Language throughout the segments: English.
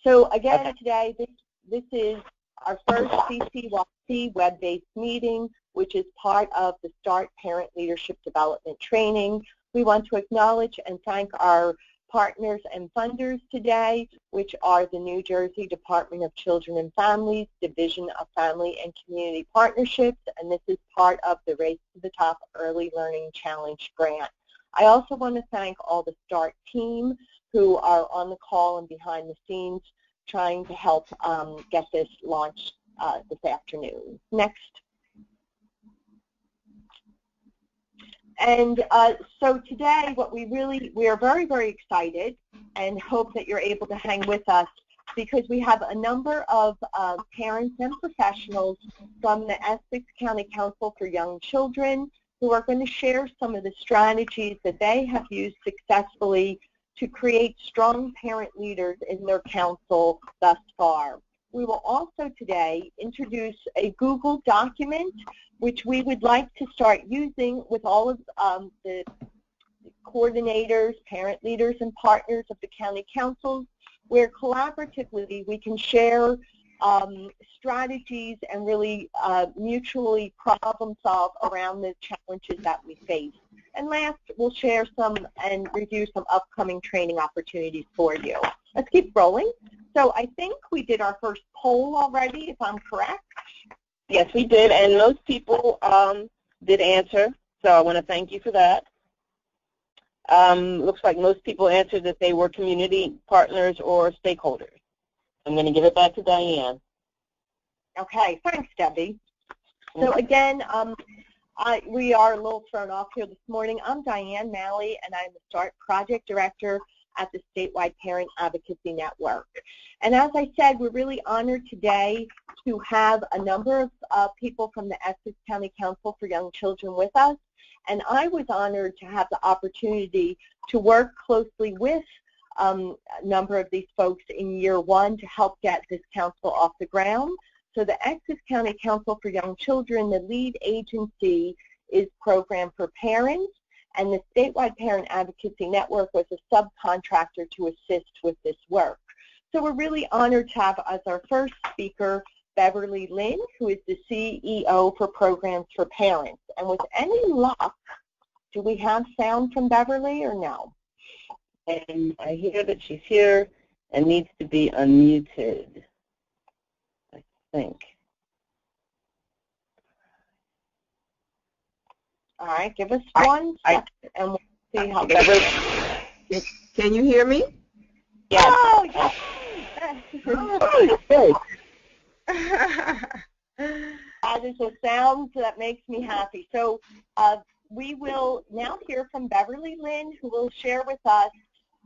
So again, today, this is our first CCYC web-based meeting, which is part of the START Parent Leadership Development Training. We want to acknowledge and thank our partners and funders today, which are the New Jersey Department of Children and Families, Division of Family and Community Partnerships, and this is part of the Race to the Top Early Learning Challenge grant. I also want to thank all the START team who are on the call and behind the scenes trying to help get this launched this afternoon. Next. And so today, we are very, very excited and hope that you're able to hang with us because we have a number of parents and professionals from the Essex County Council for Young Children who are going to share some of the strategies that they have used successfully to create strong parent leaders in their council thus far. We will also today introduce a Google document which we would like to start using with all of the coordinators, parent leaders, and partners of the county councils, where collaboratively we can share strategies and really mutually problem solve around the challenges that we face. And last, we'll share some and review some upcoming training opportunities for you. Let's keep rolling. So I think we did our first poll already, if I'm correct. Yes, we did, and most people did answer, so I want to thank you for that. Looks like most people answered that they were community partners or stakeholders. I'm going to give it back to Diane. Okay, thanks, Debbie. So again, we are a little thrown off here this morning. I'm Diane Malley, and I'm the START Project Director at the Statewide Parent Advocacy Network. And as I said, we're really honored today to have a number of people from the Essex County Council for Young Children with us. And I was honored to have the opportunity to work closely with a number of these folks in year one to help get this council off the ground. So the Essex County Council for Young Children, the lead agency is Program for Parents, and the Statewide Parent Advocacy Network was a subcontractor to assist with this work. So we're really honored to have as our first speaker Beverly Lynn, who is the CEO for Programs for Parents. And with any luck, do we have sound from Beverly or no? And I hear that she's here and needs to be unmuted, I think. All right, give us 1 second, and we'll see how Beverly. Can you hear me? Yes. Oh, yes. Okay. That is a sound that makes me happy. So we will now hear from Beverly Lynn, who will share with us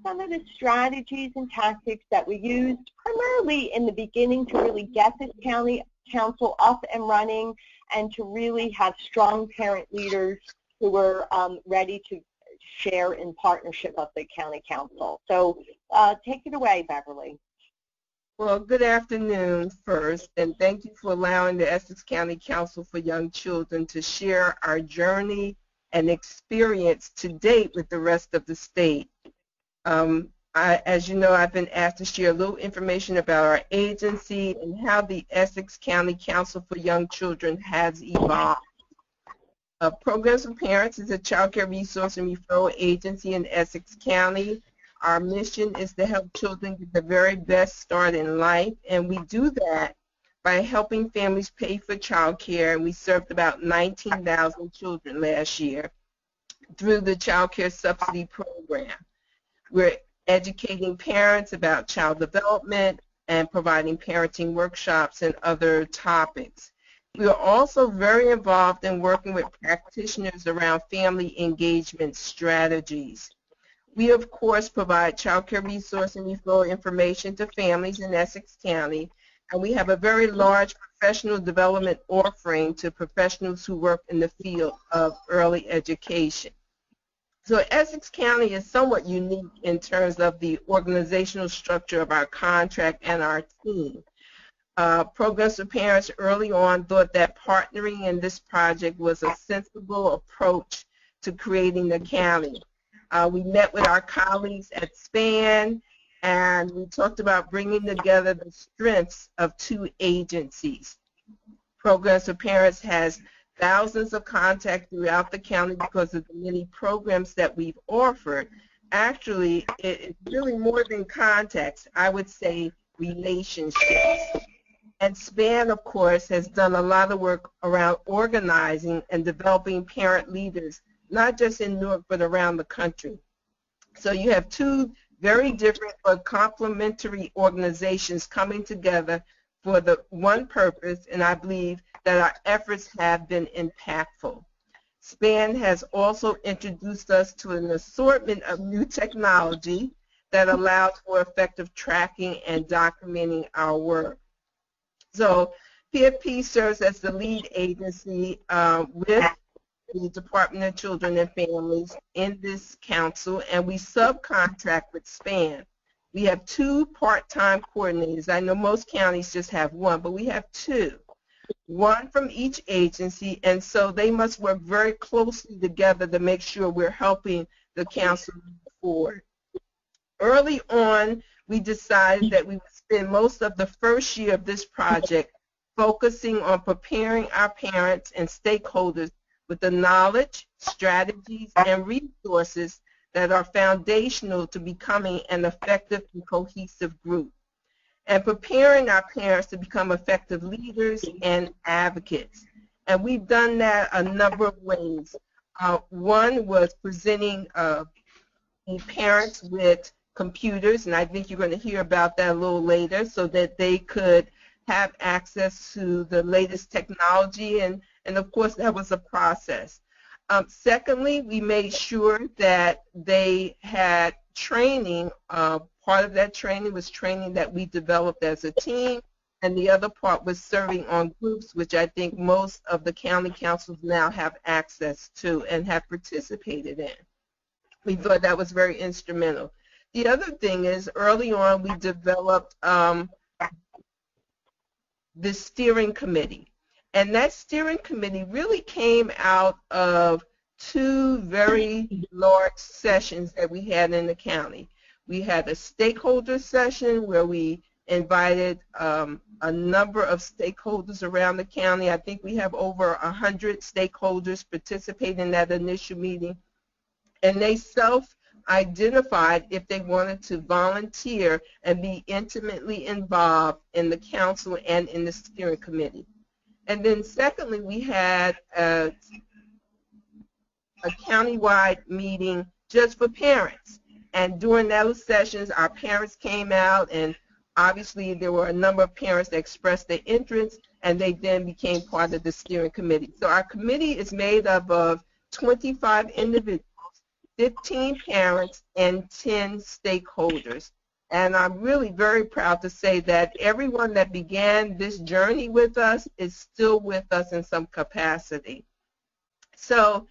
some of the strategies and tactics that we used primarily in the beginning to really get this county council up and running and to really have strong parent leaders who were ready to share in partnership of the county council. So take it away, Beverly. Well, good afternoon first, and thank you for allowing the Essex County Council for Young Children to share our journey and experience to date with the rest of the state. As you know, I've been asked to share a little information about our agency and how the Essex County Council for Young Children has evolved. Programs for Parents is a child care resource and referral agency in Essex County. Our mission is to help children get the very best start in life, and we do that by helping families pay for child care, and we served about 19,000 children last year through the child care subsidy program. We're educating parents about child development and providing parenting workshops and other topics. We are also very involved in working with practitioners around family engagement strategies. We, of course, provide child care resource and referral information to families in Essex County, and we have a very large professional development offering to professionals who work in the field of early education. So Essex County is somewhat unique in terms of the organizational structure of our contract and our team. Programs for Parents early on thought that partnering in this project was a sensible approach to creating the county. We met with our colleagues at SPAN and we talked about bringing together the strengths of two agencies. Programs for Parents has thousands of contacts throughout the county because of the many programs that we've offered. Actually, it's really more than contacts. I would say relationships. And SPAN, of course, has done a lot of work around organizing and developing parent leaders, not just in Newark, but around the country. So you have two very different but complementary organizations coming together for the one purpose, and I believe that our efforts have been impactful. SPAN has also introduced us to an assortment of new technology that allows for effective tracking and documenting our work. So PFP serves as the lead agency with the Department of Children and Families in this council, and we subcontract with SPAN. We have two part-time coordinators. I know most counties just have one, but we have two, one from each agency, and so they must work very closely together to make sure we're helping the council move forward. Early on, we decided that we would spend most of the first year of this project focusing on preparing our parents and stakeholders with the knowledge, strategies, and resources that are foundational to becoming an effective and cohesive group, and preparing our parents to become effective leaders and advocates. And we've done that a number of ways. One was presenting the parents with computers, and I think you're going to hear about that a little later, so that they could have access to the latest technology, and of course that was a process. Secondly, we made sure that they had training. Part of that training was training that we developed as a team, and the other part was serving on groups, which I think most of the county councils now have access to and have participated in. We thought that was very instrumental. The other thing is, early on we developed the steering committee. And that steering committee really came out of two very large sessions that we had in the county. We had a stakeholder session where we invited a number of stakeholders around the county. I think we have over 100 stakeholders participate in that initial meeting. And they self-identified if they wanted to volunteer and be intimately involved in the council and in the steering committee. And then secondly, we had a countywide meeting just for parents. And during those sessions, our parents came out, and obviously there were a number of parents that expressed their interest, and they then became part of the steering committee. So our committee is made up of 25 individuals, 15 parents, and 10 stakeholders. And I'm really very proud to say that everyone that began this journey with us is still with us in some capacity. So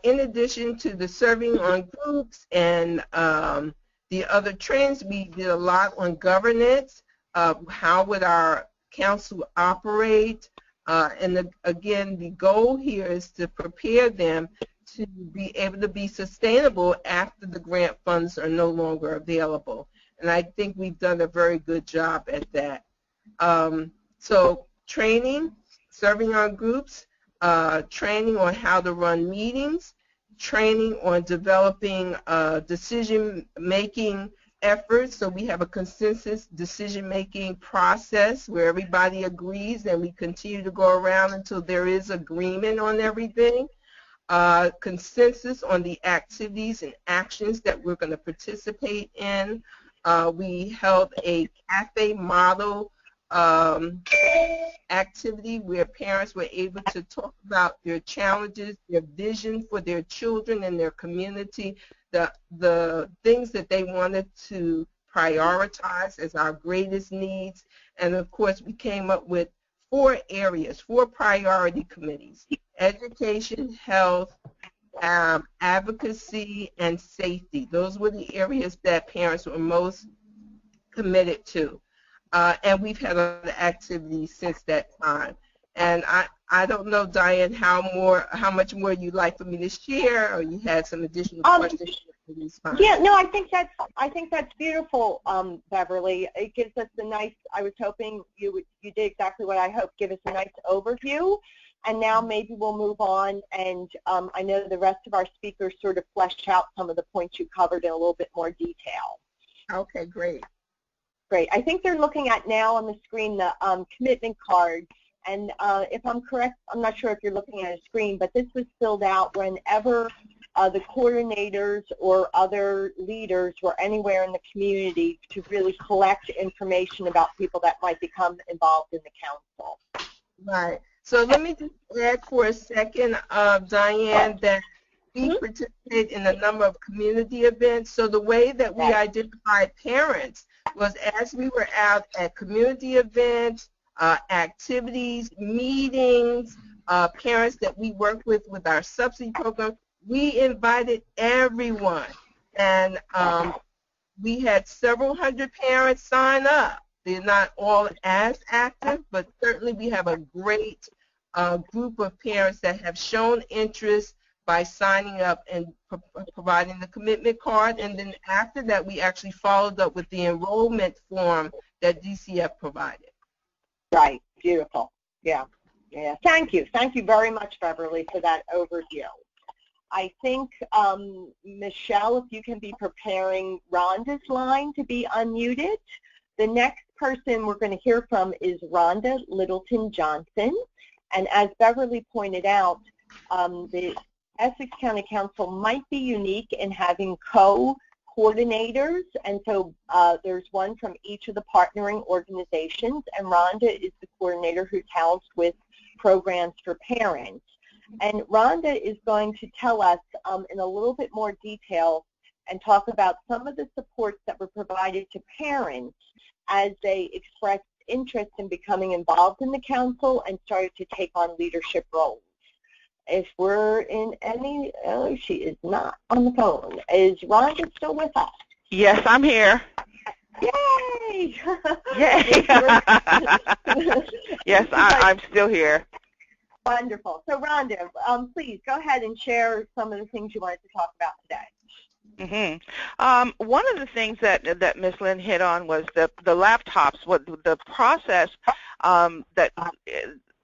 in addition to the serving on groups and the other trends, we did a lot on governance, how would our council operate, and again, the goal here is to prepare them to be able to be sustainable after the grant funds are no longer available. And I think we've done a very good job at that. So training, serving on groups, training on how to run meetings, training on developing decision-making efforts. So we have a consensus decision-making process where everybody agrees, and we continue to go around until there is agreement on everything. Consensus on the activities and actions that we're going to participate in. We held a cafe model activity where parents were able to talk about their challenges, their vision for their children and their community, the things that they wanted to prioritize as our greatest needs. And of course, we came up with 4 areas, 4 priority committees: education, health, advocacy, and safety. Those were the areas that parents were most committed to. And we've had other activities since that time. And I don't know, Diane, how much more you'd like for me to share, or you had some additional questions. response. Yeah, no, I think that's beautiful, Beverly. It gives us a nice. I was hoping you did exactly what I hoped. Give us a nice overview, and now maybe we'll move on. And I know the rest of our speakers sort of fleshed out some of the points you covered in a little bit more detail. Okay, great. Great. I think they're looking at now on the screen the commitment card. And if I'm correct, I'm not sure if you're looking at a screen, but this was filled out whenever the coordinators or other leaders were anywhere in the community to really collect information about people that might become involved in the council. Right. So let me just add for a second, Diane, that we participate in a number of community events. So the way that we identified parents was as we were out at community events, activities, meetings, parents that we work with our subsidy program, we invited everyone. And we had several hundred parents sign up. They're not all as active, but certainly we have a great group of parents that have shown interest by signing up and providing the commitment card. And then after that, we actually followed up with the enrollment form that DCF provided. Right. Beautiful. Yeah. Yeah. Thank you. Thank you very much, Beverly, for that overview. I think, Michelle, if you can be preparing Rhonda's line to be unmuted. The next person we're going to hear from is Rhonda Littleton Johnson. And as Beverly pointed out, the Essex County Council might be unique in having co-coordinators, and so there's one from each of the partnering organizations, and Rhonda is the coordinator who's housed with programs for parents. And Rhonda is going to tell us in a little bit more detail and talk about some of the supports that were provided to parents as they expressed interest in becoming involved in the council and started to take on leadership roles. If we're in any, oh, she is not on the phone. Is Rhonda still with us? Yes, I'm here. Yay! Yay! Yes, I'm still here. Wonderful. So Rhonda, please go ahead and share some of the things you wanted to talk about today. One of the things that Ms. Lynn hit on was the laptops, what the process that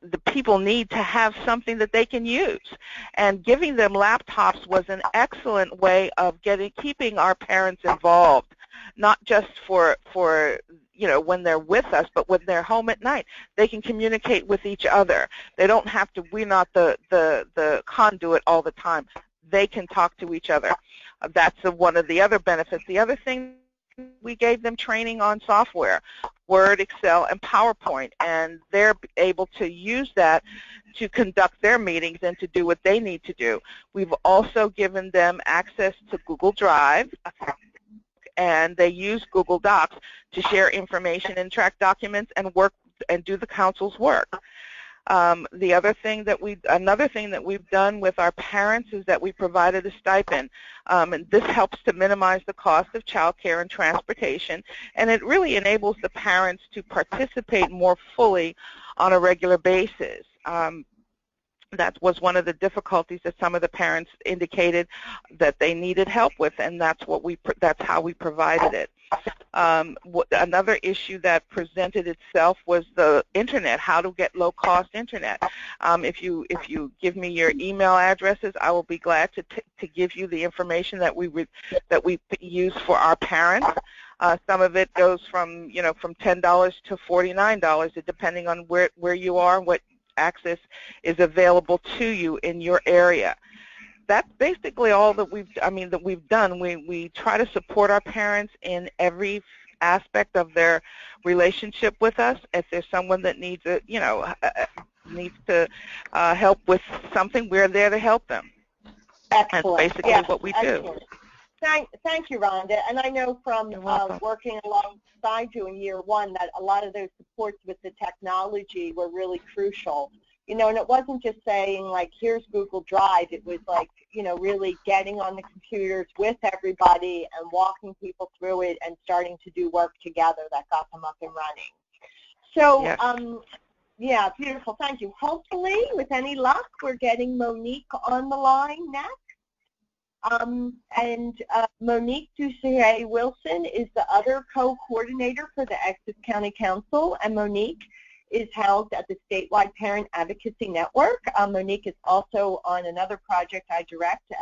the people need to have something that they can use. And giving them laptops was an excellent way of keeping our parents involved, not just for when they're with us, but when they're home at night. They can communicate with each other. They don't have to, we're not the conduit all the time. They can talk to each other. That's one of the other benefits. The other thing, we gave them training on software, Word, Excel, and PowerPoint, and they're able to use that to conduct their meetings and to do what they need to do. We've also given them access to Google Drive, and they use Google Docs to share information and track documents and work and do the council's work. Another thing that we've done with our parents is that we provided a stipend, and this helps to minimize the cost of child care and transportation, and it really enables the parents to participate more fully on a regular basis. That was one of the difficulties that some of the parents indicated that they needed help with, and that's how we provided it. Another issue that presented itself was the internet, how to get low-cost internet. If you give me your email addresses, I will be glad to give you the information that we use for our parents. Some of it goes from from $10 to $49, depending on where you are and what access is available to you in your area. That's basically all that we've done. We try to support our parents in every aspect of their relationship with us. If there's someone that needs needs to help with something, we're there to help them. Excellent. That's basically what we do. Thank you, Rhonda. And I know from working alongside you in year one that a lot of those supports with the technology were really crucial. And it wasn't just saying, like, here's Google Drive. It was like, really getting on the computers with everybody and walking people through it and starting to do work together that got them up and running. So, yes. Yeah, beautiful. Thank you. Hopefully, with any luck, we're getting Monique on the line next. And Monique Ducier-Wilson is the other co-coordinator for the Essex County Council, and Monique is housed at the statewide Parent Advocacy Network. Monique is also on another project I direct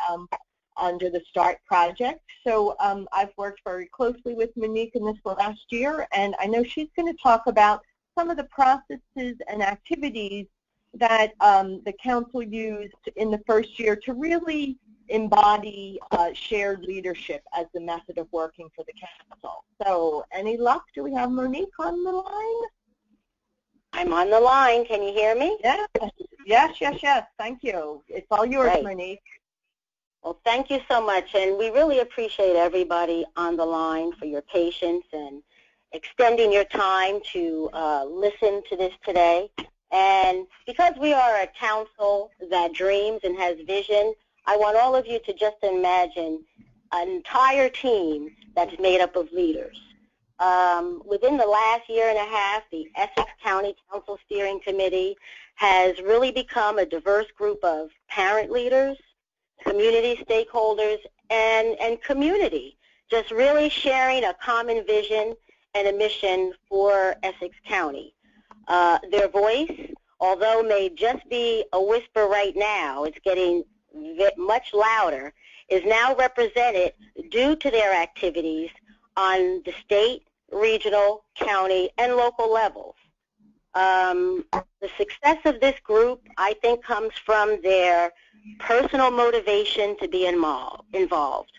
under the START project. So I've worked very closely with Monique in this last year, and I know she's going to talk about some of the processes and activities that the council used in the first year to really embody shared leadership as the method of working for the council. So any luck? Do we have Monique on the line? I'm on the line. Can you hear me? Yes. Thank you. It's all yours, Great. Monique. Well, thank you so much, and we really appreciate everybody on the line for your patience and extending your time to listen to this today. And because we are a council that dreams and has vision, I want all of you to just imagine an entire team that's made up of leaders. Within the last year and a half, the Essex County Council Steering Committee has really become a diverse group of parent leaders, community stakeholders, and community, just really sharing a common vision and a mission for Essex County. Their voice, although may just be a whisper right now, it's getting much louder, is now represented due to their activities on the state, regional, county, and local levels. The success of this group, I think, comes from their personal motivation to be involved.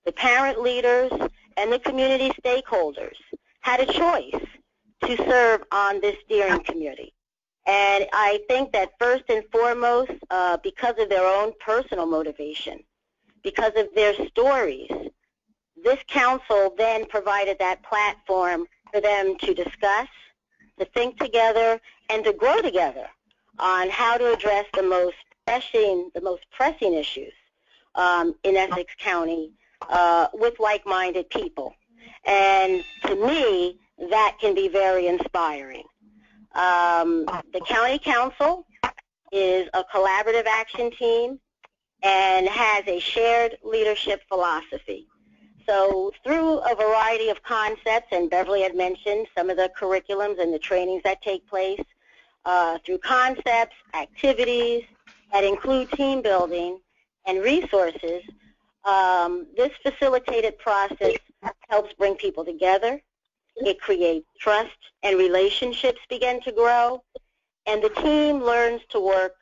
The parent leaders and the community stakeholders had a choice to serve on this steering committee. And I think that first and foremost, because of their own personal motivation, because of their stories, this council then provided that platform for them to discuss, to think together, and to grow together on how to address the most pressing issues in Essex County with like-minded people. And to me, that can be very inspiring. The county council is a collaborative action team and has a shared leadership philosophy. So through a variety of concepts, and Beverly had mentioned some of the curriculums and the trainings that take place, through concepts, activities that include team building and resources, this facilitated process helps bring people together. It creates trust and relationships begin to grow, and the team learns to work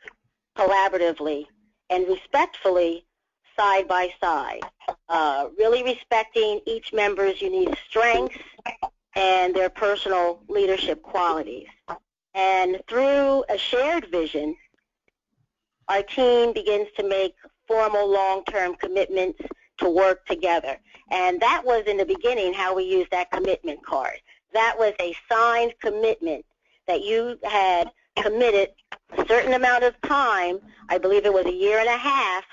collaboratively and respectfully side by side, really respecting each member's unique strengths and their personal leadership qualities. And through a shared vision, our team begins to make formal long-term commitments to work together. And that was in the beginning how we used that commitment card. That was a signed commitment that you had committed a certain amount of time, I believe it was a year and a half,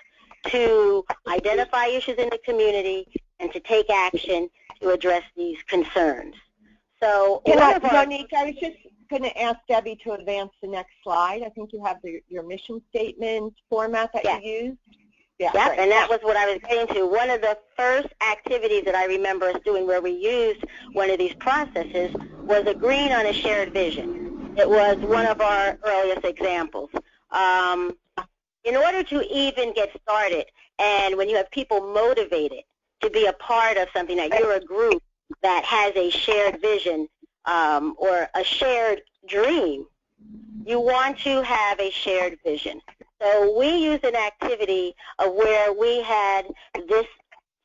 to identify issues in the community and to take action to address these concerns. So, Monique, I was just going to ask Debbie to advance the next slide. I think you have your mission statement format that you used. Yeah, yep, and that was what I was getting to. One of the first activities that I remember us doing where we used one of these processes was agreeing on a shared vision. It was one of our earliest examples. In order to even get started, and when you have people motivated to be a part of something, that you're a group that has a shared vision or a shared dream, you want to have a shared vision. So we used an activity of where we had this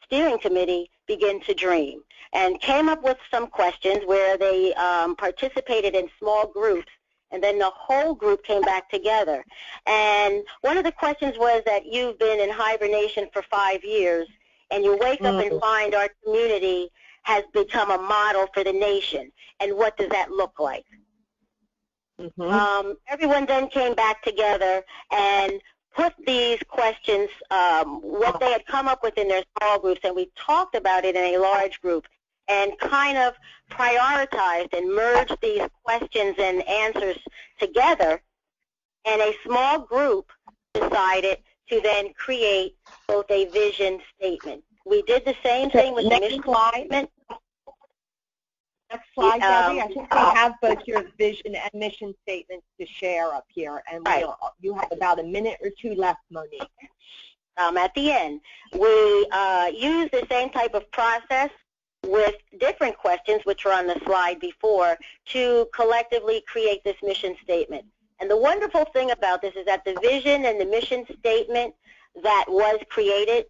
steering committee begin to dream and came up with some questions where they participated in small groups, and then the whole group came back together. And one of the questions was that you've been in hibernation for 5 years, and you wake up and find our community has become a model for the nation. And what does that look like? Everyone then came back together and put these questions, what they had come up with in their small groups, and we talked about it in a large group and kind of prioritized and merged these questions and answers together, and a small group decided to then create both a vision statement. We did the same thing with the mission statement. Next slide, Debbie. I think we have both your vision and mission statements to share up here, and you have about a minute or two left, Monique. At the end, we use the same type of process with different questions, which were on the slide before, to collectively create this mission statement. And the wonderful thing about this is that the vision and the mission statement that was created,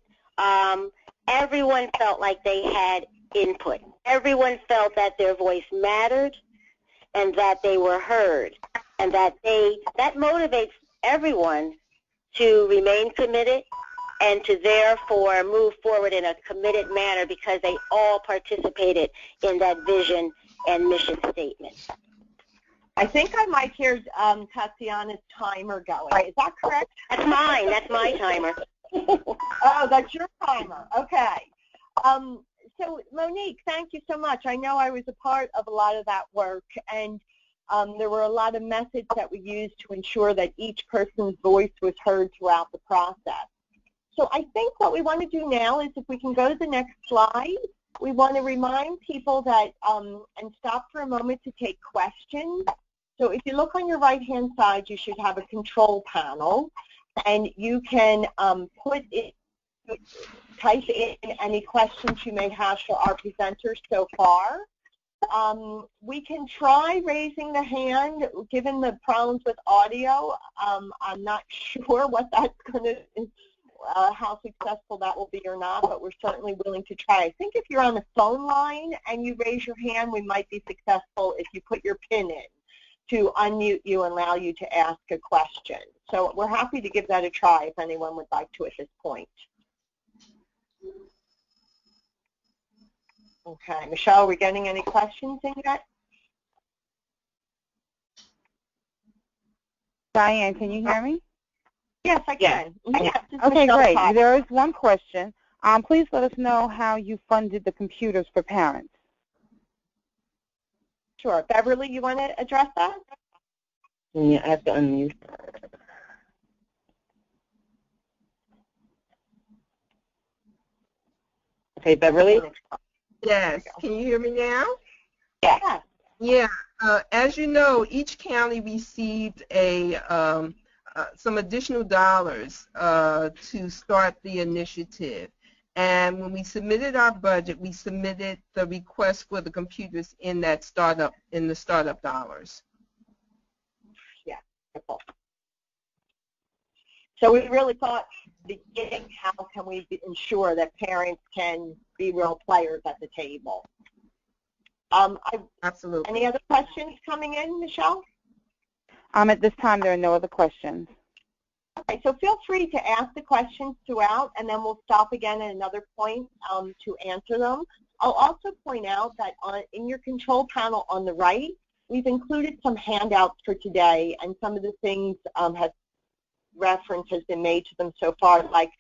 everyone felt like they had input. Everyone felt that their voice mattered and that they were heard, and that motivates everyone to remain committed and to therefore move forward in a committed manner because they all participated in that vision and mission statement. I think I might hear Tatiana's timer going. Is that correct? That's mine. That's my timer. Oh, that's your timer. Okay. So, Monique, thank you so much. I know I was a part of a lot of that work, and there were a lot of methods that we used to ensure that each person's voice was heard throughout the process. So I think what we want to do now is, if we can go to the next slide, we want to remind people that, and stop for a moment to take questions. So if you look on your right-hand side, you should have a control panel, and you can type in any questions you may have for our presenters so far. We can try raising the hand. Given the problems with audio, I'm not sure what that's going to, how successful that will be or not, but we're certainly willing to try. I think if you're on the phone line and you raise your hand, we might be successful if you put your PIN in to unmute you and allow you to ask a question. So we're happy to give that a try if anyone would like to at this point. Okay, Michelle, are we getting any questions in yet? Diane, can you hear me? Yes, I can. Yes. Okay, great. There is one question. Please let us know how you funded the computers for parents. Sure. Beverly, you want to address that? Yeah, I have to unmute. Okay, Beverly? Yes. Can you hear me now? Yeah. Yeah. As you know, each county received some additional dollars to start the initiative. And when we submitted our budget, we submitted the request for the computers in the startup dollars. Yeah. So we really thought, beginning, how can we ensure that parents can be real players at the table? Absolutely. Any other questions coming in, Michelle? At this time, there are no other questions. Okay, so feel free to ask the questions throughout, and then we'll stop again at another point to answer them. I'll also point out that in your control panel on the right, we've included some handouts for today, and some of the things reference has been made to them so far, like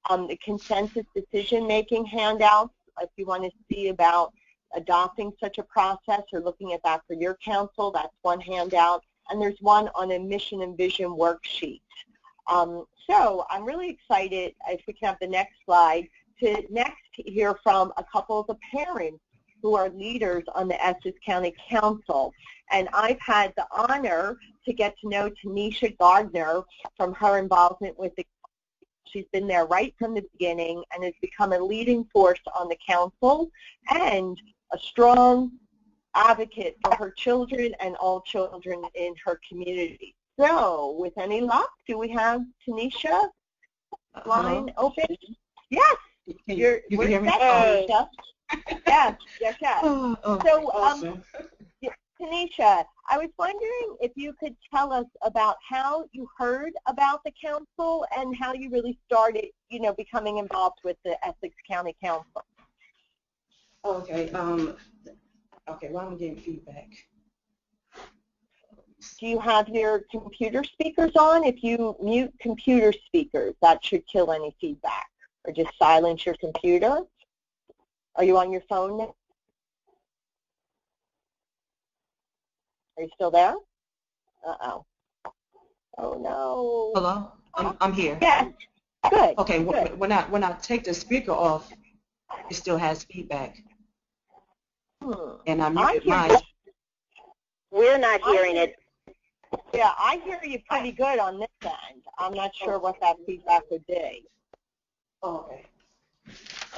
the consensus decision-making handouts, if you want to see about adopting such a process or looking at that for your council, that's one handout. And there's one on a mission and vision worksheet. So I'm really excited, if we can have the next slide, to next hear from a couple of the parents who are leaders on the Essex County Council. And I've had the honor to get to know Tanisha Gardner from her involvement with the She's been there right from the beginning and has become a leading force on the council and a strong advocate for her children and all children in her community. So, with any luck, do we have Tanisha line open? Yes. You can hear me? Tanisha. Yes. So, awesome. Tanisha, I was wondering if you could tell us about how you heard about the council and how you really started, becoming involved with the Essex County Council. Okay. Okay, well, I'm getting feedback. Do you have your computer speakers on? If you mute computer speakers, that should kill any feedback. Or just silence your computer. Are you on your phone now? Are you still there? Uh-oh. Oh, no. Hello? I'm here. Yes. Good. Okay, Good. when I take the speaker off, it still has feedback. And I muted mine. We're not hearing it. Yeah, I hear you pretty good on this end. I'm not sure what that feedback would be. Oh, okay.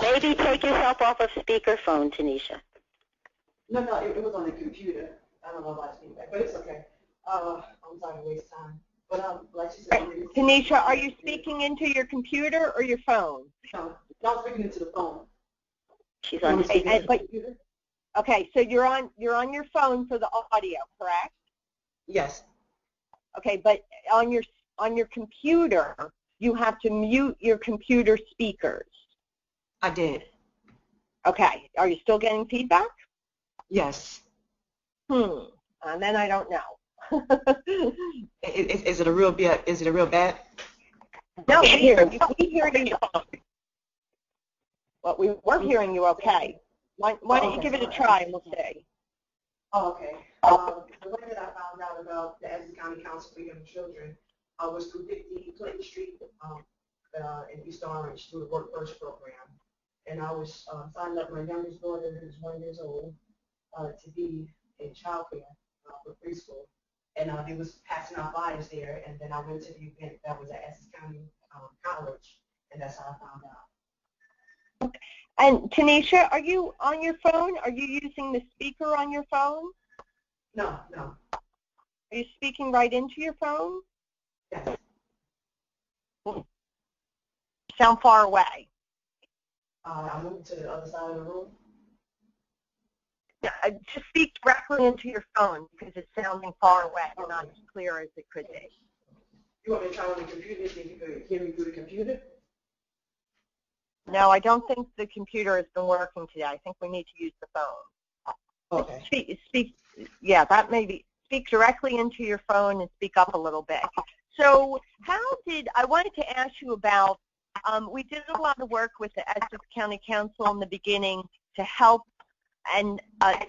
Maybe take yourself off of speakerphone, Tanisha. No, it was on the computer. I don't know about feedback, but it's okay. I'm sorry to waste time. But like she said, Tanisha, are you speaking into your computer or your phone? No, I'm speaking into the phone. She's on speaker. Okay, so you're on your phone for the audio, correct? Yes. Okay, but on your computer, you have to mute your computer speakers. I did. Okay, are you still getting feedback? Yes. And then I don't know. Is it a real bad? Is it a real bad? No, we hear you. Well, we were hearing you okay. Why don't you give it a try and we'll see. Oh, okay. The way that I found out about the Essex County Council for Young Children was through 50 Clinton Street in East Orange through the Work First program. And I was signed up my youngest daughter, who's 1 year old, to be in childcare for preschool. And they was passing out flyers there, and then I went to the event that was at Essex County College, and that's how I found out. Okay. And Tanisha, are you on your phone? Are you using the speaker on your phone? No. Are you speaking right into your phone? Yes. Sound far away. I moved to the other side of the room. Yeah, just speak directly into your phone because it's sounding far away and not as clear as it could be. You want me to try on the computer, see if you could hear me through the computer? No, I don't think the computer has been working today. I think we need to use the phone. Okay. Speak, yeah, that may be. Speak directly into your phone and speak up a little bit. So I wanted to ask you about, we did a lot of work with the Essex County Council in the beginning to help and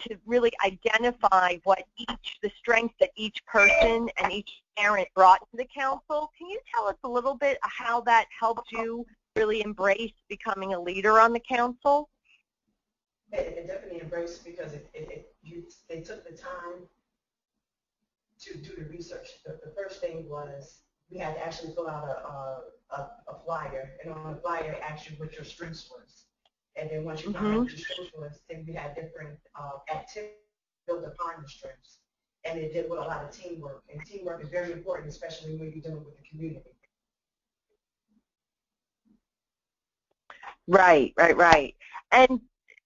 to really identify the strengths that each person and each parent brought to the council. Can you tell us a little bit how that helped you really embrace becoming a leader on the council? It definitely embraced because they took the time to do the research. The first thing was we had to actually fill out a flyer, and on the flyer it asked you what your strengths was. And then once you found out what your strengths was, then we had different activities built upon the strengths. And it did with a lot of teamwork. And teamwork is very important, especially when you're dealing with the community. Right.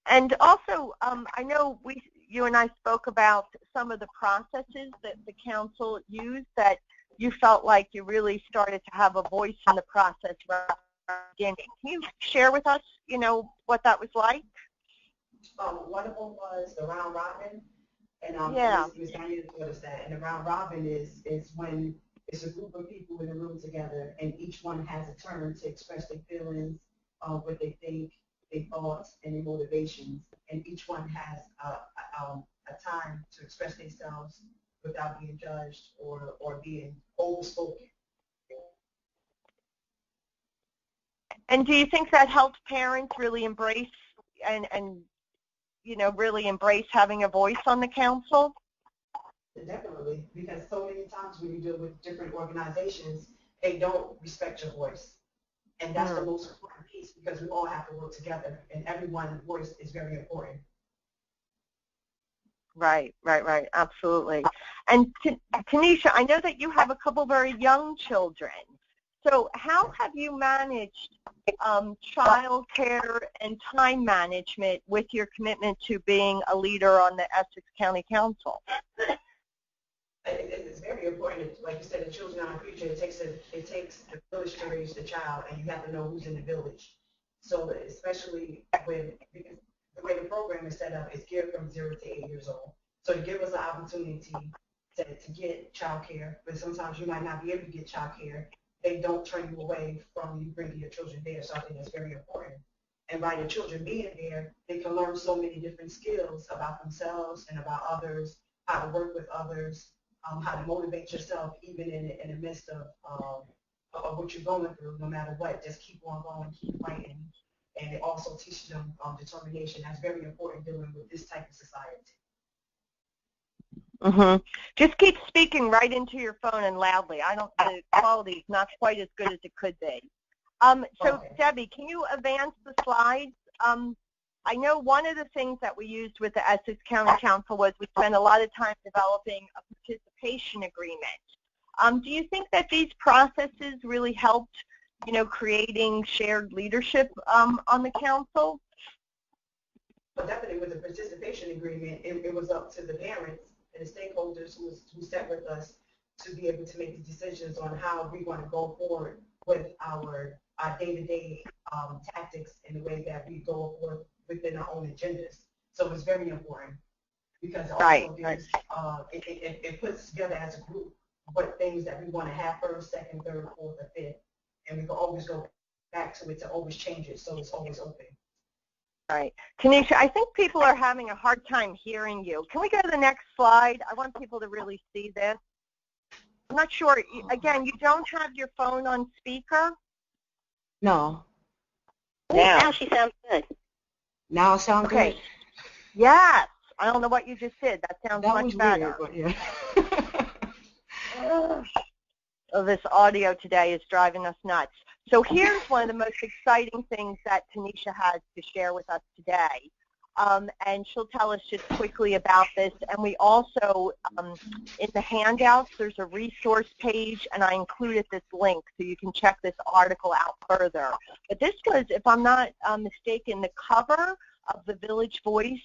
And also, I know you and I spoke about some of the processes that the council used that you felt like you really started to have a voice in the process right from the beginning. Can you share with us, what that was like? One of them was the round robin, and Ms. Diana told us that. And the round robin is when it's a group of people in a room together, and each one has a turn to express their feelings, what they think, their thoughts, and their motivations. And each one has a time to express themselves without being judged or being overspoken. And do you think that helps parents really embrace and really embrace having a voice on the council? Definitely, because so many times when you deal with different organizations, they don't respect your voice. And that's the most important piece, because we all have to work together, and everyone's voice is very important. Right, absolutely. And Tanisha, I know that you have a couple very young children. So how have you managed child care and time management with your commitment to being a leader on the Essex County Council? It's very important. Like you said, the children are our future. It takes the village to raise the child, and you have to know who's in the village. So especially because the way the program is set up, it's geared from 0 to 8 years old. So to give us an opportunity to get child care, but sometimes you might not be able to get child care. They don't turn you away from you bringing your children there, so I think that's very important. And by your children being there, they can learn so many different skills about themselves and about others, how to work with others, how to motivate yourself even in the midst of of what you're going through, no matter what. Just keep on going, keep fighting. And it also teaches them determination. That's very important dealing with this type of society. Just keep speaking right into your phone and loudly. The quality is not quite as good as it could be. So Okay. Debbie, can you advance the slides? I know one of the things that we used with the Essex County Council was we spent a lot of time developing a participation agreement. Do you think that these processes really helped, creating shared leadership on the council? But definitely with the participation agreement, it was up to the parents and the stakeholders who sat with us to be able to make the decisions on how we want to go forward with our day-to-day tactics and the way that we go forward within our own agendas. So it's very important because also it puts together as a group what things that we want to have first, second, third, fourth, or fifth. And we can always go back to it to always change it, so it's always open. Right. Tanisha, I think people are having a hard time hearing you. Can we go to the next slide? I want people to really see this. I'm not sure. Again, you don't have your phone on speaker? No. Now she sounds good. Now it sounds good? Yes. I don't know what you just did. That sounds That much was better. weird, but yeah. Oh, this audio today is driving us nuts. So here's one of the most exciting things that Tanisha has to share with us today. And she'll tell us just quickly about this. And we also, in the handouts, there's a resource page, and I included this link so you can check this article out further. But this was, if I'm not mistaken, the cover of the Village Voice,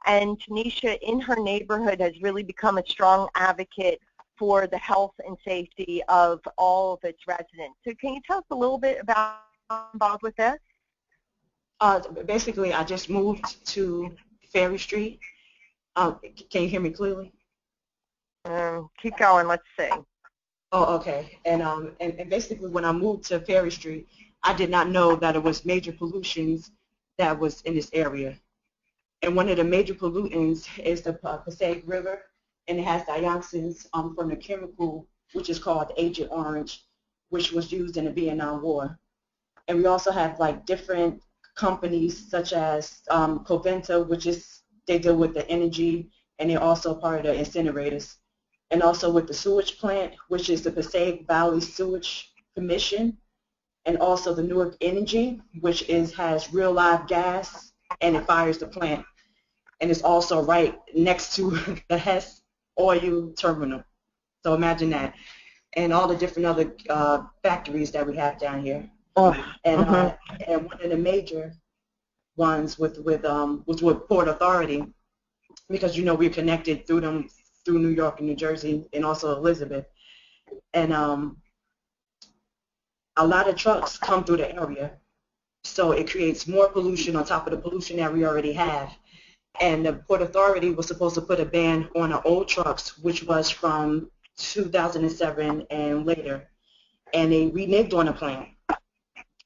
and Tanisha in her neighborhood has really become a strong advocate for the health and safety of all of its residents. So can you tell us a little bit about involved with this? Basically, I just moved to Ferry Street. Can you hear me clearly? Keep going. Let's see. Oh, okay. And basically, when I moved to Ferry Street, I did not know that it was major pollutions that was in this area. And one of the major pollutants is the Passaic River, and it has dioxins from the chemical, which is called Agent Orange, which was used in the Vietnam War. And we also have like different companies such as Coventa, which is, they deal with the energy, and they're also part of the incinerators. And also with the sewage plant, which is the Passaic Valley Sewage Commission, and also the Newark Energy, which has real live gas, and it fires the plant. And it's also right next to the Hess oil terminal. So imagine that. And all the different other factories that we have down here. And one of the major ones was with Port Authority, because we're connected through them, through New York and New Jersey, and also Elizabeth. And a lot of trucks come through the area, so it creates more pollution on top of the pollution that we already have. And the Port Authority was supposed to put a ban on the old trucks, which was from 2007 and later, and they reneged on the plan.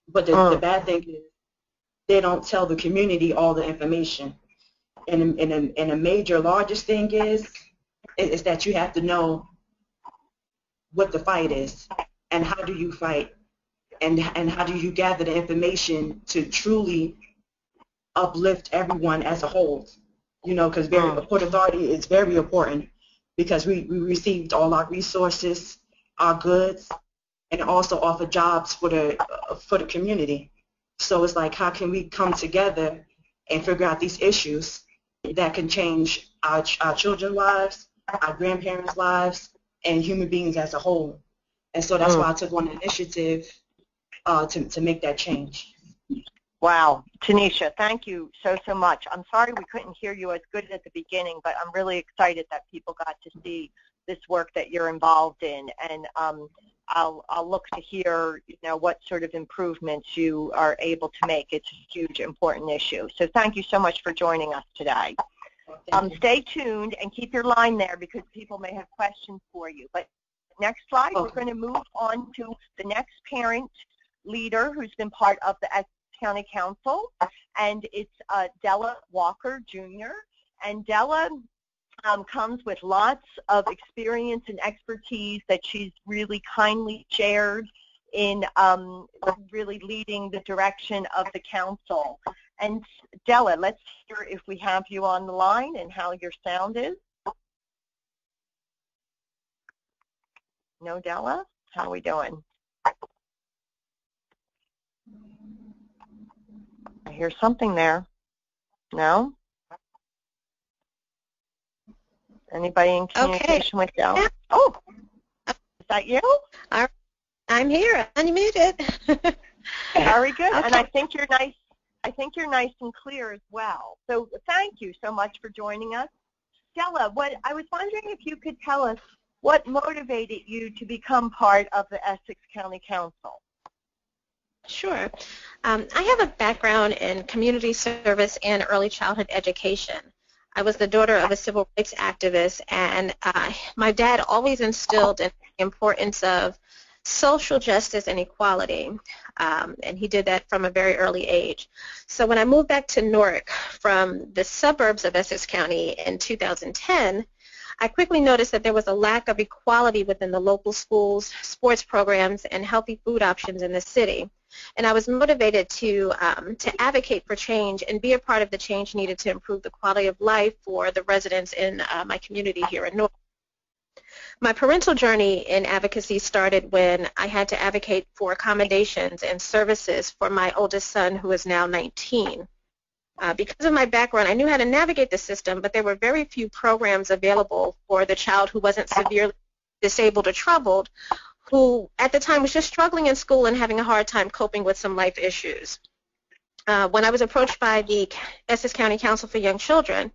But the bad thing is they don't tell the community all the information. And a major, largest thing is that you have to know what the fight is, and how do you fight, and how do you gather the information to truly uplift everyone as a whole. Because Port Authority is very important, because we received all our resources, our goods, and also offer jobs for the community. So it's like, how can we come together and figure out these issues that can change our children's lives, our grandparents' lives, and human beings as a whole. And so that's why I took on the initiative to make that change. Wow. Tanisha, thank you so much. I'm sorry we couldn't hear you as good at the beginning, but I'm really excited that people got to see this work that you're involved in. And I'll look to hear, what sort of improvements you are able to make. It's a huge, important issue. So thank you so much for joining us today. Stay tuned and keep your line there, because people may have questions for you. But next slide, we're going to move on to the next parent leader who's been part of the Essex County Council, and it's Adela Walker Jr. And Adela comes with lots of experience and expertise that she's really kindly shared in really leading the direction of the council. And Adela, let's hear if we have you on the line and how your sound is. No, Adela? How are we doing? I hear something there. No? Anybody in communication with Adela? Oh, is that you? I'm here, unmuted. Very good, Okay. And I think you're nice. I think you're nice and clear as well. So thank you so much for joining us. Stella, what I was wondering if you could tell us what motivated you to become part of the Essex County Council. Sure. I have a background in community service and early childhood education. I was the daughter of a civil rights activist, and my dad always instilled in the importance of social justice and equality, and he did that from a very early age. So when I moved back to Newark from the suburbs of Essex County in 2010, I quickly noticed that there was a lack of equality within the local schools, sports programs, and healthy food options in the city. And I was motivated to advocate for change and be a part of the change needed to improve the quality of life for the residents in my community here in Newark. My parental journey in advocacy started when I had to advocate for accommodations and services for my oldest son, who is now 19. Because of my background, I knew how to navigate the system, but there were very few programs available for the child who wasn't severely disabled or troubled, who at the time was just struggling in school and having a hard time coping with some life issues. When I was approached by the Essex County Council for Young Children,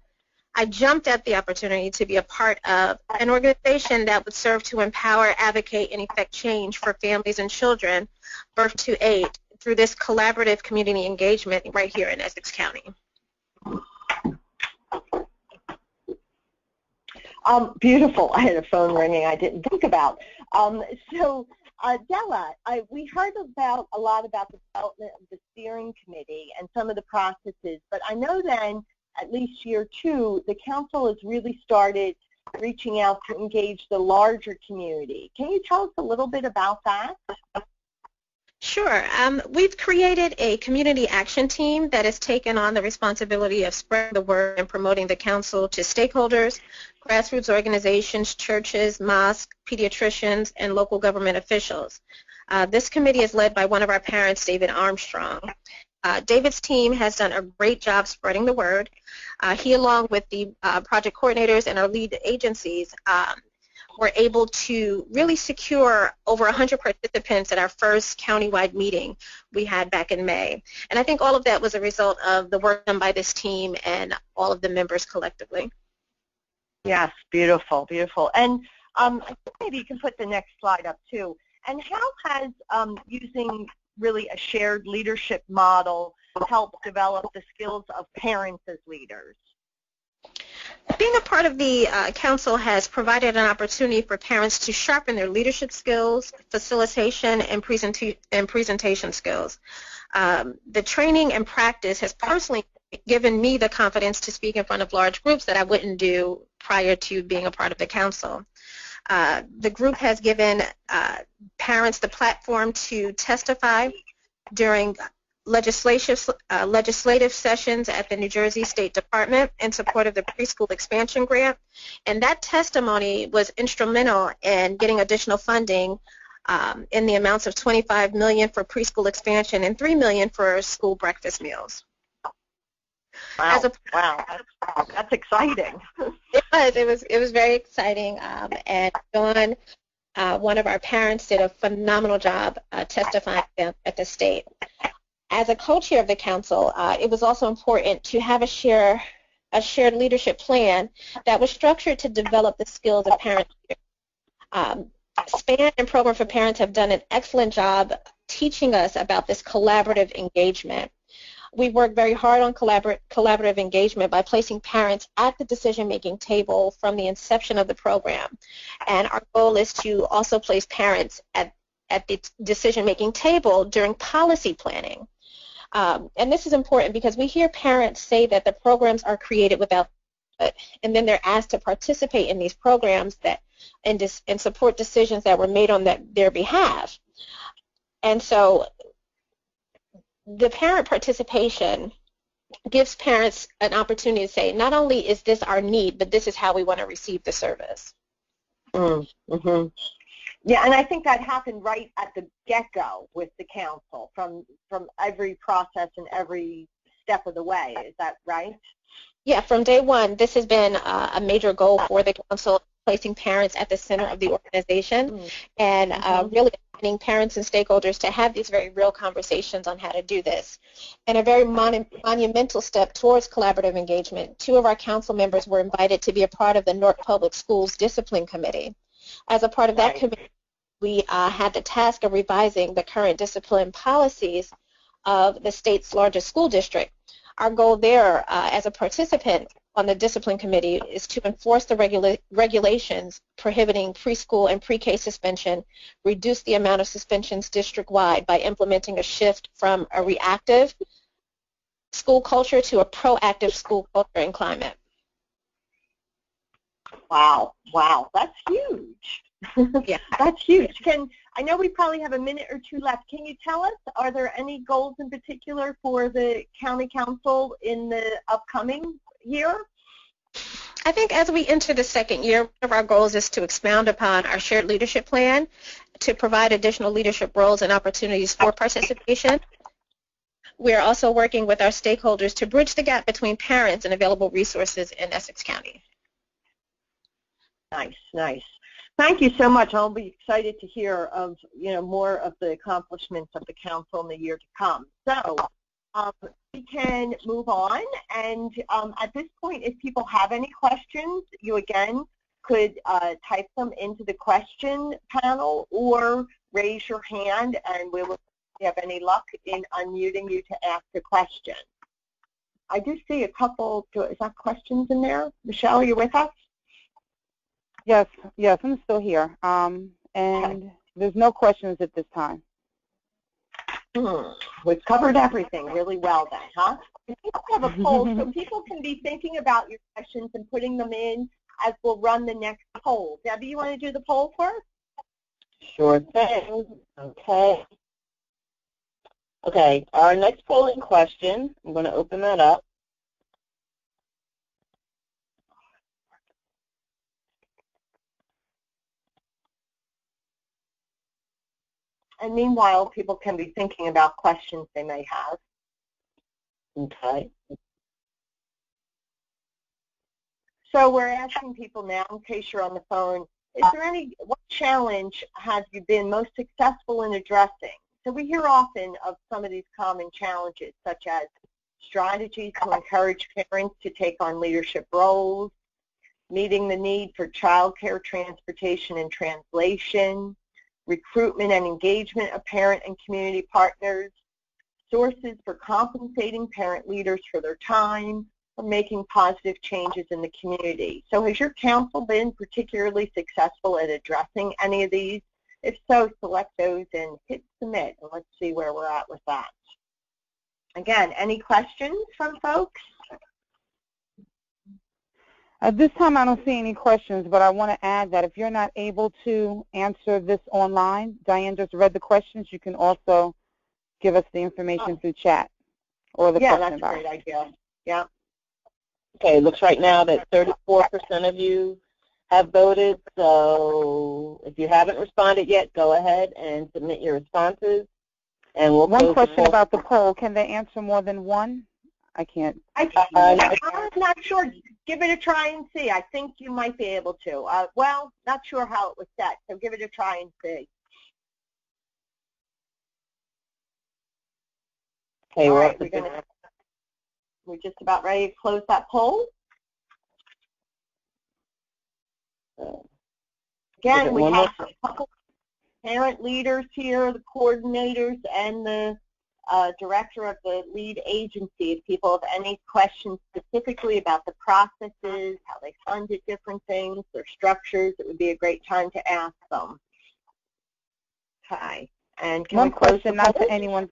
I jumped at the opportunity to be a part of an organization that would serve to empower, advocate, and effect change for families and children birth to 8 through this collaborative community engagement right here in Essex County. Beautiful. I had a phone ringing I didn't think about. So, Adela, we heard a lot about the development of the steering committee and some of the processes, but I know then, at least year 2, the council has really started reaching out to engage the larger community. Can you tell us a little bit about that? Sure. We've created a community action team that has taken on the responsibility of spreading the word and promoting the council to stakeholders, grassroots organizations, churches, mosques, pediatricians, and local government officials. This committee is led by one of our parents, David Armstrong. David's team has done a great job spreading the word. He, along with the project coordinators and our lead agencies, were able to really secure over 100 participants at our first countywide meeting we had back in May. And I think all of that was a result of the work done by this team and all of the members collectively. Yes, beautiful, beautiful. And maybe you can put the next slide up too. And how has using really a shared leadership model helped develop the skills of parents as leaders? Being a part of the council has provided an opportunity for parents to sharpen their leadership skills, facilitation, and presentation skills. The training and practice has personally given me the confidence to speak in front of large groups that I wouldn't do prior to being a part of the council. The group has given parents the platform to testify during legislative sessions at the New Jersey State Department in support of the preschool expansion grant, and that testimony was instrumental in getting additional funding in the amounts of $25 million for preschool expansion and $3 million for school breakfast meals. Wow, that's exciting. It was very exciting, and Dawn, one of our parents, did a phenomenal job testifying at the state. As a co-chair of the council, it was also important to have a shared leadership plan that was structured to develop the skills of parents. SPAN and Program for Parents have done an excellent job teaching us about this collaborative engagement. We work very hard on collaborative engagement by placing parents at the decision-making table from the inception of the program. And our goal is to also place parents at the decision-making table during policy planning. And this is important because we hear parents say that the programs are created without input, and then they're asked to participate in these programs and support decisions that were made on their behalf. And so the parent participation gives parents an opportunity to say, not only is this our need, but this is how we want to receive the service. Mm-hmm. Yeah, and I think that happened right at the get-go with the council from every process and every step of the way. Is that right? Yeah, from day one, this has been a major goal for the council, placing parents at the center of the organization and really inviting parents and stakeholders to have these very real conversations on how to do this. And a very monumental step towards collaborative engagement, 2 of our council members were invited to be a part of the Newark Public Schools Discipline Committee. As a part of that committee, we had the task of revising the current discipline policies of the state's largest school district. Our goal there as a participant on the discipline committee is to enforce the regulations prohibiting preschool and pre-K suspension, reduce the amount of suspensions district-wide by implementing a shift from a reactive school culture to a proactive school culture and climate. Wow, that's huge. Yeah. That's huge. I know we probably have a minute or 2 left. Can you tell us, are there any goals in particular for the county council in the upcoming year? I think as we enter the second year, one of our goals is to expound upon our shared leadership plan, to provide additional leadership roles and opportunities for participation. We are also working with our stakeholders to bridge the gap between parents and available resources in Essex County. Nice. Thank you so much. I'll be excited to hear of more of the accomplishments of the council in the year to come. So we can move on, and at this point, if people have any questions, you again could type them into the question panel or raise your hand, and we will, if you have any luck in unmuting you to ask a question. I do see a couple. Is that questions in there? Michelle, are you with us? Yes, I'm still here. And there's no questions at this time. We've covered everything really well then, huh? I think we have a poll, so people can be thinking about your questions and putting them in as we'll run the next poll. Debbie, you want to do the poll first? Sure thing. Okay, our next polling question, I'm going to open that up. And meanwhile, people can be thinking about questions they may have. Okay. So we're asking people now, in case you're on the phone, what challenge have you been most successful in addressing? So we hear often of some of these common challenges, such as strategies to encourage parents to take on leadership roles, meeting the need for childcare, transportation, and translation, recruitment and engagement of parent and community partners, sources for compensating parent leaders for their time, or making positive changes in the community. So has your council been particularly successful at addressing any of these? If so, select those and hit submit, and let's see where we're at with that. Again, any questions from folks? At this time, I don't see any questions, but I want to add that if you're not able to answer this online, Diane just read the questions, you can also give us the information through chat or the question box. Yeah, that's a great idea. Yeah. Okay, it looks right now that 34% of you have voted, so if you haven't responded yet, go ahead and submit your responses. And we'll one question about the poll, can they answer more than one? I can't. I'm not sure. Give it a try and see. I think you might be able to. Well, not sure how it was set, so give it a try and see. Okay, all right, we're just about ready to close that poll. Again, we have a couple parent leaders here, the coordinators, and the director of the lead agency. If people have any questions specifically about the processes, how they funded different things, their structures, it would be a great time to ask them. Okay. And one question not to anyone.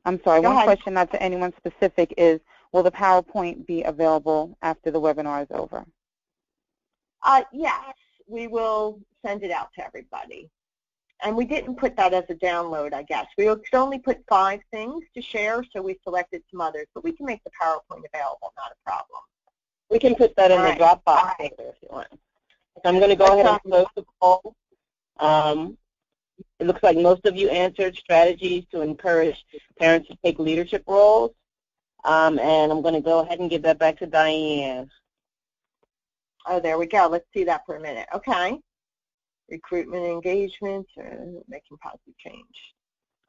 I'm sorry. One question not to anyone specific is, will the PowerPoint be available after the webinar is over? Yes, we will send it out to everybody. And we didn't put that as a download, I guess. We could only put 5 things to share, so we selected some others. But we can make the PowerPoint available, not a problem. We can put that in the Dropbox folder if you want. I'm going to go ahead and close the poll. It looks like most of you answered strategies to encourage parents to take leadership roles. And I'm going to go ahead and give that back to Diane. Oh, there we go. Let's see that for a minute. Okay. Recruitment engagement, making positive change.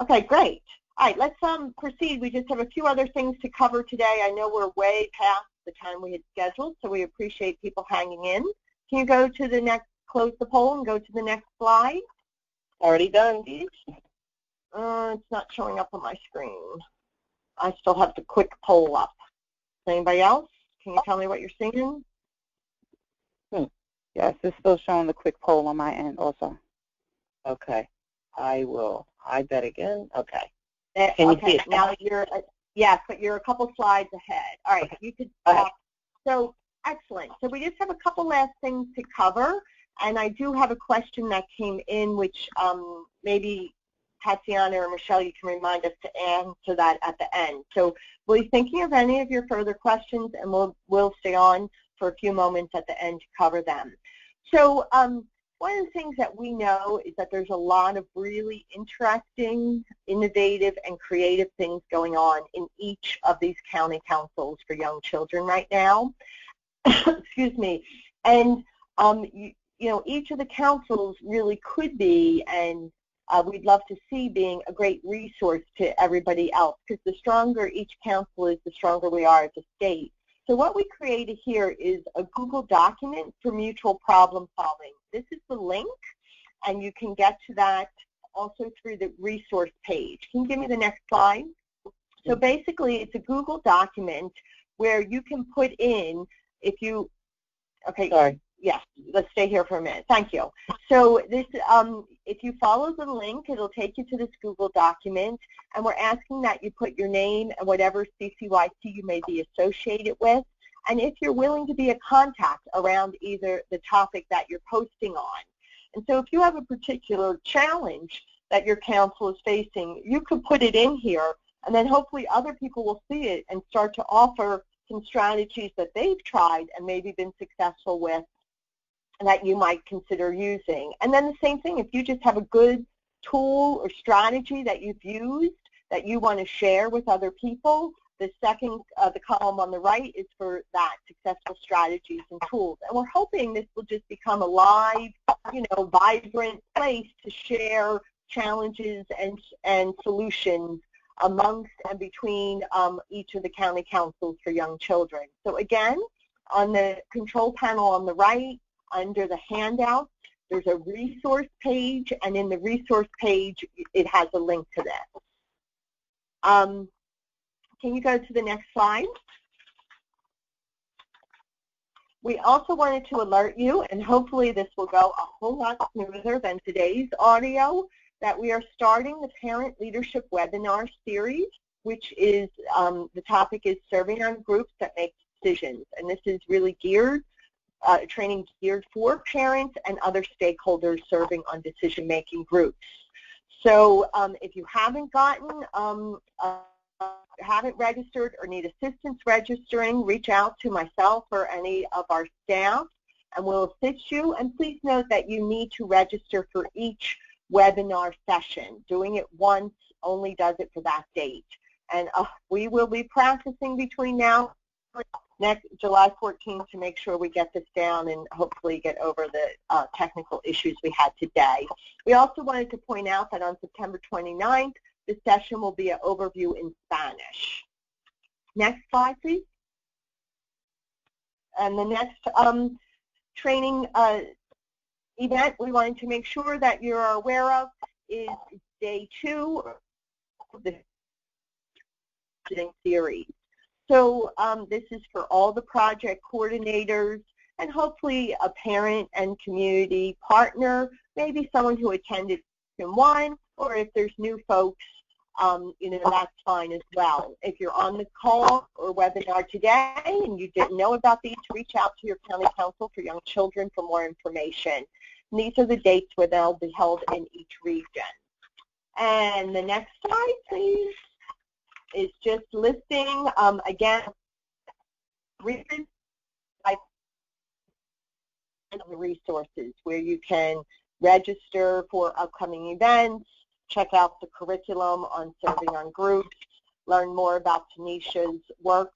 Okay, great. All right, let's proceed. We just have a few other things to cover today. I know we're way past the time we had scheduled, so we appreciate people hanging in. Can you go to the next, close the poll and go to the next slide? Already done. It's not showing up on my screen. I still have the quick poll up. Anybody else? Can you tell me what you're seeing? Yes, it's still showing the quick poll on my end also. Okay. I will hide that again. Okay. Can you see it? Now you're, yes, but you're a couple slides ahead. All right, you could, so excellent. So we just have a couple last things to cover, and I do have a question that came in, which maybe Tatiana or Michelle, you can remind us to answer that at the end. So we'll be thinking of any of your further questions, and we'll stay on for a few moments at the end to cover them. So one of the things that we know is that there's a lot of really interesting, innovative, and creative things going on in each of these county councils for young children right now. Excuse me. And, you know, each of the councils really could be, and we'd love to see being a great resource to everybody else, because the stronger each council is, the stronger we are as a state. So what we created here is a Google document for mutual problem solving. This is the link, and you can get to that also through the resource page. Can you give me the next slide? So basically, it's a Google document where you can put in, if you, okay, sorry. Yes, let's stay here for a minute. Thank you. So this, if you follow the link, it'll take you to this Google document, and we're asking that you put your name and whatever CCYC you may be associated with, and if you're willing to be a contact around either the topic that you're posting on. And so if you have a particular challenge that your council is facing, you could put it in here, and then hopefully other people will see it and start to offer some strategies that they've tried and maybe been successful with, that you might consider using. And then the same thing, if you just have a good tool or strategy that you've used that you want to share with other people, the second, the column on the right is for that, successful strategies and tools. And we're hoping this will just become a live, you know, vibrant place to share challenges and solutions amongst and between each of the county councils for young children. So again, on the control panel on the right, under the handout, there's a resource page, and in the resource page, it has a link to that. Can you go to the next slide? We also wanted to alert you, and hopefully this will go a whole lot smoother than today's audio, that we are starting the Parent Leadership Webinar Series, which is, the topic is serving on groups that make decisions, and this is really geared training geared for parents and other stakeholders serving on decision-making groups. So if you haven't gotten, haven't registered or need assistance registering, reach out to myself or any of our staff, and we'll assist you. And please note that you need to register for each webinar session. Doing it once only does it for that date. And we will be practicing between now and next July 14th to make sure we get this down and hopefully get over the technical issues we had today. We also wanted to point out that on September 29th, the session will be an overview in Spanish. Next slide, please. And the next training event we wanted to make sure that you're aware of is day 2 of the series. So this is for all the project coordinators and hopefully a parent and community partner, maybe someone who attended in one, or if there's new folks, you know, that's fine as well. If you're on the call or webinar today and you didn't know about these, reach out to your county council for young children for more information. And these are the dates where they'll be held in each region. And the next slide, please, is just listing, again, reasons and resources where you can register for upcoming events, check out the curriculum on serving on groups, learn more about Tanisha's work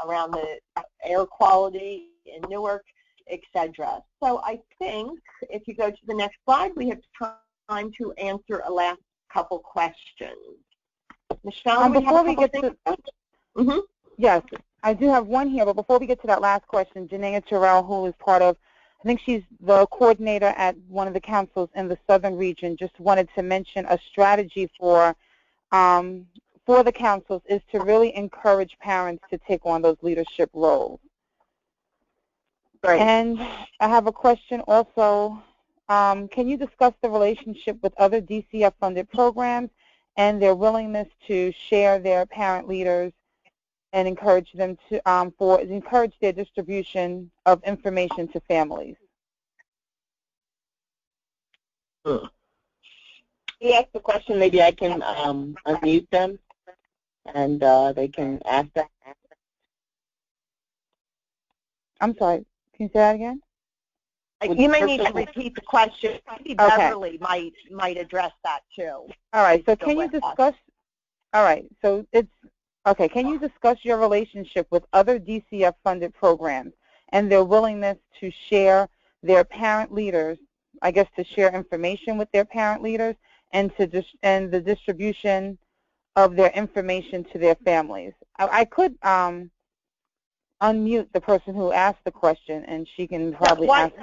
around the air quality in Newark, etc. So I think if you go to the next slide, we have time to answer a last couple questions. Michelle, before we get to yes, I do have one here, but before we get to that last question, Janaea Terrell, who is part of, I think she's the coordinator at one of the councils in the southern region, just wanted to mention a strategy for the councils is to really encourage parents to take on those leadership roles. Right. And I have a question also. Can you discuss the relationship with other DCF-funded programs and their willingness to share their parent leaders and encourage them to encourage their distribution of information to families? You asked the question. Maybe I can unmute them, and they can ask that. I'm sorry. Can you say that again? You may need to repeat the question. Maybe Beverly might address that too. All right. So can you discuss? All right. So it's okay. Can you discuss your relationship with other DCF-funded programs and their willingness to share their parent leaders? I guess to share information with their parent leaders and and the distribution of their information to their families. I could unmute the person who asked the question, and she can probably ask it.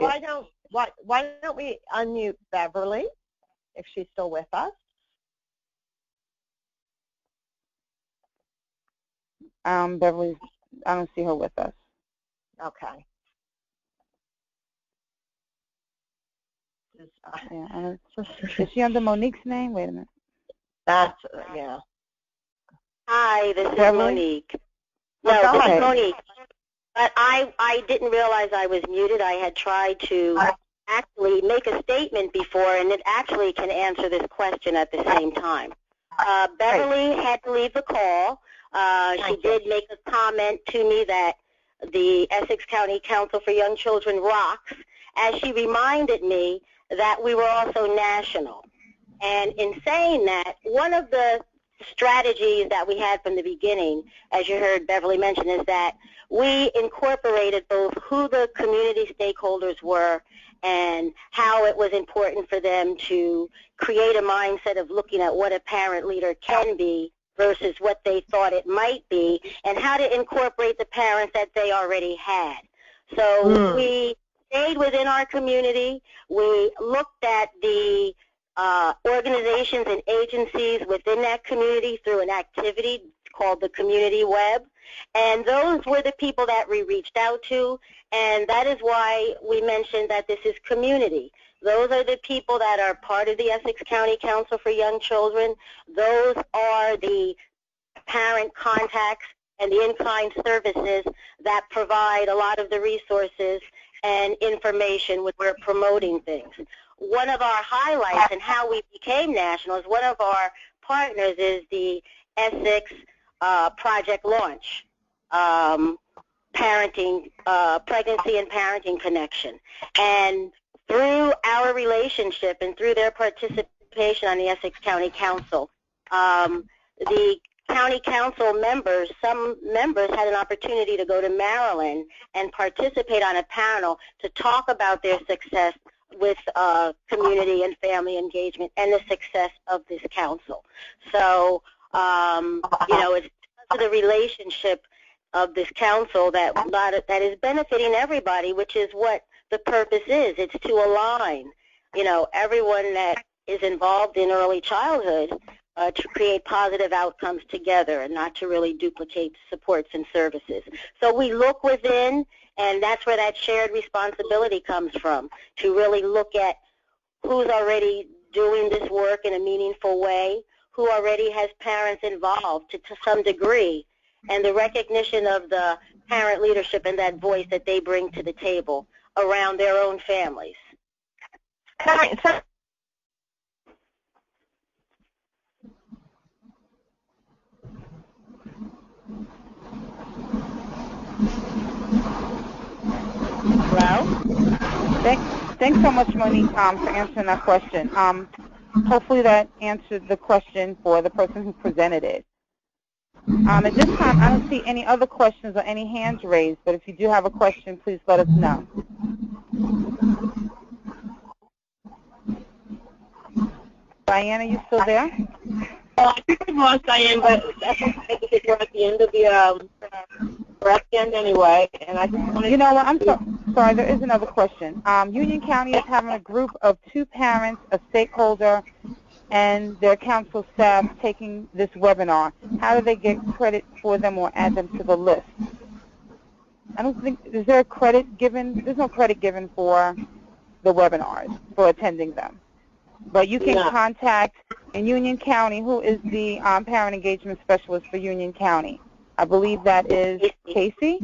Why don't we unmute Beverly, if she's still with us? Beverly, I don't see her with us. Okay. Yeah, is she under Monique's name? Wait a minute. That's, yeah. Hi, this is Beverly? Monique. No, this is Monique. But I didn't realize I was muted. I had tried to actually make a statement before, and it actually can answer this question at the same time. Beverly had to leave the call. She did make a comment to me that the Essex County Council for Young Children rocks, as she reminded me that we were also national. And in saying that, one of the strategies that we had from the beginning, as you heard Beverly mention, is that we incorporated both who the community stakeholders were and how it was important for them to create a mindset of looking at what a parent leader can be versus what they thought it might be, and how to incorporate the parents that they already had. So we stayed within our community. We looked at the organizations and agencies within that community through an activity called the Community Web. And those were the people that we reached out to, and that is why we mentioned that this is community. Those are the people that are part of the Essex County Council for Young Children. Those are the parent contacts and the in-kind services that provide a lot of the resources and information when we're promoting things. One of our highlights and how we became national is one of our partners is the Essex Project Launch, parenting, pregnancy and parenting connection. And through our relationship and through their participation on the Essex County Council, the county council members, some members had an opportunity to go to Maryland and participate on a panel to talk about their success with community and family engagement and the success of this council. So, you know, it's because of the relationship of this council that is benefiting everybody, which is what the purpose is. It's to align, you know, everyone that is involved in early childhood to create positive outcomes together and not to really duplicate supports and services. So we look within, and that's where that shared responsibility comes from, to really look at who's already doing this work in a meaningful way, who already has parents involved to some degree, and the recognition of the parent leadership and that voice that they bring to the table around their own families. Thanks so much, Monique, for answering that question. Hopefully that answered the question for the person who presented it. At this time, I don't see any other questions or any hands raised, but if you do have a question, please let us know. Diane, are you still there? I think we lost Diane, but that's okay because we're at the end of the we're at the end anyway. And I just wanted you know what? I'm sorry. There is another question. Union County is having a group of 2 parents, a stakeholder, and their council staff taking this webinar. How do they get credit for them or add them to the list? I don't think, is there a credit given? There's no credit given for the webinars, for attending them. But you can contact in Union County, who is the parent engagement specialist for Union County. I believe that is Casey.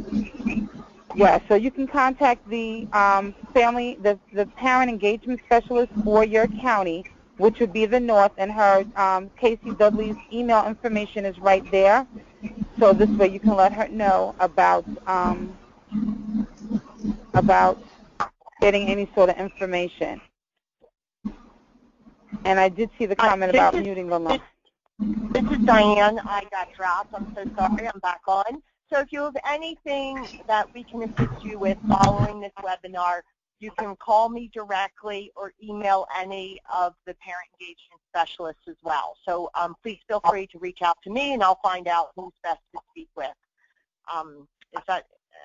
Yeah, so you can contact the the parent engagement specialist for your county, which would be the North, and her, Casey Dudley's email information is right there. So this way you can let her know about getting any sort of information. And I did see the comment about muting the line. This is Diane. I got dropped. I'm so sorry. I'm back on. So if you have anything that we can assist you with following this webinar, you can call me directly or email any of the parent engagement specialists as well. So please feel free to reach out to me, and I'll find out who's best to speak with.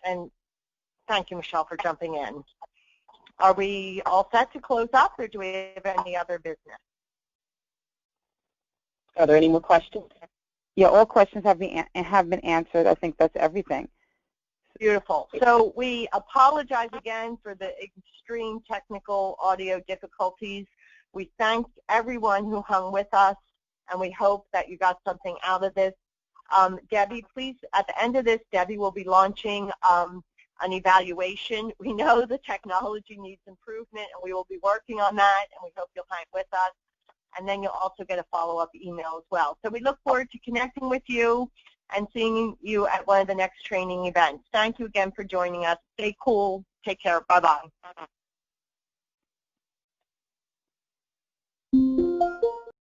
And thank you, Michelle, for jumping in. Are we all set to close up, or do we have any other business? Are there any more questions? Yeah, all questions have been answered. I think that's everything. Beautiful. So we apologize again for the extreme technical audio difficulties. We thank everyone who hung with us, and we hope that you got something out of this. Debbie, please, at the end of this, Debbie will be launching an evaluation. We know the technology needs improvement, and we will be working on that, and we hope you'll hang with us. And then you'll also get a follow-up email as well. So we look forward to connecting with you and seeing you at one of the next training events. Thank you again for joining us. Stay cool. Take care. Bye-bye.